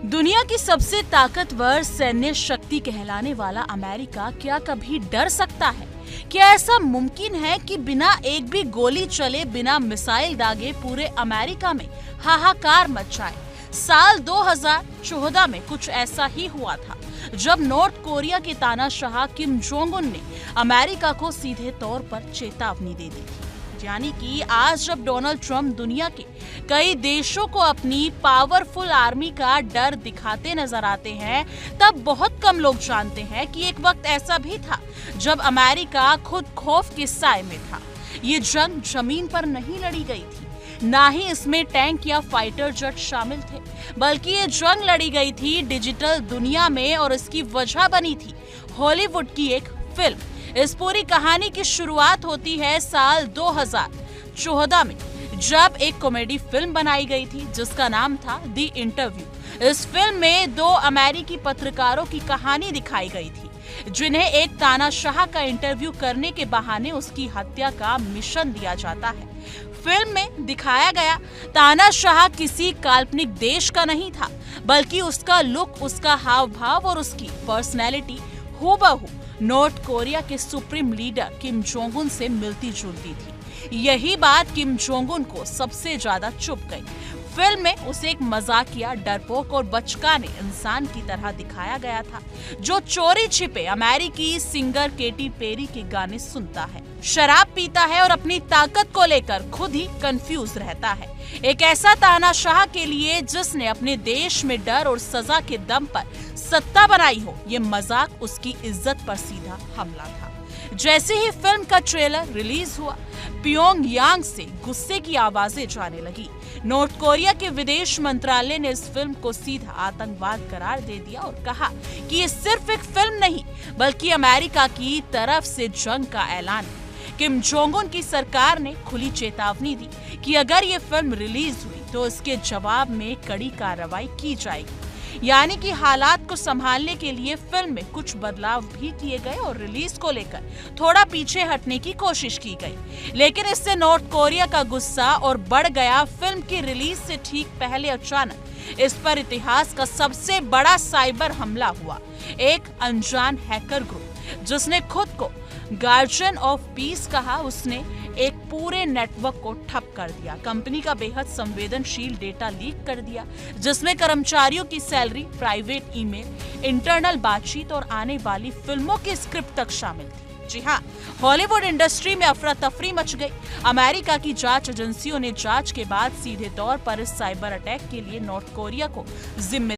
दुनिया की सबसे ताकतवर सैन्य शक्ति कहलाने वाला अमेरिका क्या कभी डर सकता है? क्या ऐसा मुमकिन है कि बिना एक भी गोली चले, बिना मिसाइल दागे पूरे अमेरिका में हाहाकार मच जाए? साल 2014 में कुछ ऐसा ही हुआ था जब नॉर्थ कोरिया के तानाशाह किम जोंग उन ने अमेरिका को सीधे तौर पर चेतावनी दे दी। यानी कि आज जब डोनाल्ड ट्रंप दुनिया के कई देशों को अपनी पावरफुल आर्मी का डर दिखाते नजर आते हैं, तब बहुत कम लोग जानते हैं कि एक वक्त ऐसा भी था जब अमेरिका खुद खौफ के साए में था। ये जंग जमीन पर नहीं लड़ी गई थी, ना ही इसमें टैंक या फाइटर जेट शामिल थे, बल्कि ये जंग लड़ी गई थी डिजिटल दुनिया में। और इसकी वजह बनी थी हॉलीवुड की एक फिल्म। इस पूरी कहानी की शुरुआत होती है साल 2014 में, जब एक कॉमेडी फिल्म बनाई गई थी जिसका नाम था द इंटरव्यू। इस फिल्म में दो अमेरिकी पत्रकारों की कहानी दिखाई गई थी जिन्हें एक तानाशाह का इंटरव्यू करने के बहाने उसकी हत्या का मिशन दिया जाता है। फिल्म में दिखाया गया तानाशाह किसी काल्पनिक देश का नहीं था, बल्कि उसका लुक, उसका हाव भाव और उसकी पर्सनैलिटी हूबहू नॉर्थ कोरिया के supreme leader Kim Jong Un से मिलती जुलती थी। यही बात किम जोंग उन को सबसे ज्यादा चुभ गई। फिल्म में उसे एक मजाकिया, डरपोक और बचकाने इंसान की तरह दिखाया गया था जो चोरी छिपे अमेरिकी सिंगर केटी पेरी के गाने सुनता है, शराब पीता है और अपनी ताकत को लेकर खुद ही कंफ्यूज रहता है। एक ऐसा तानाशाह के लिए जिसने अपने देश में डर और सजा के दम पर सत्ता बनाई हो, ये मजाक उसकी इज्जत पर सीधा हमला था। जैसे ही फिल्म का ट्रेलर रिलीज हुआ, प्योंगयांग से गुस्से की आवाजें जाने लगी। नॉर्थ कोरिया के विदेश मंत्रालय ने इस फिल्म को सीधा आतंकवाद करार दे दिया और कहा कि ये सिर्फ एक फिल्म नहीं, बल्कि अमेरिका की तरफ से जंग का ऐलान है। किम जोंग उन की सरकार ने खुली चेतावनी दी कि अगर ये फिल्म रिलीज हुई तो इसके जवाब में कड़ी कार्रवाई की जाएगी। यानी कि हालात को संभालने के लिए फिल्म में कुछ बदलाव भी किए गए और रिलीज को लेकर थोड़ा पीछे हटने की कोशिश की गई। लेकिन इससे नॉर्थ कोरिया का गुस्सा और बढ़ गया। फिल्म की रिलीज से ठीक पहले अचानक इस पर इतिहास का सबसे बड़ा साइबर हमला हुआ। एक अनजान हैकर ग्रुप जिसने खुद को गार्जियन ऑफ पीस कहा, उसने एक पूरे नेटवर्क को ठप कर दिया। कंपनी का बेहद संवेदनशील डेटा लीक कर दिया, जिसमें कर्मचारियों की सैलरी, प्राइवेट ईमेल, इंटरनल बातचीत और आने वाली फिल्मों की स्क्रिप्ट तक शामिल थी। जी हाँ, हॉलीवुड इंडस्ट्री में अफरा तफरी मच गई। अमेरिका की जांच एजेंसियों ने जांच के बाद सीधे तौर पर इस साइबर अटैक के लिए नॉर्थ कोरिया को जिम्मेदार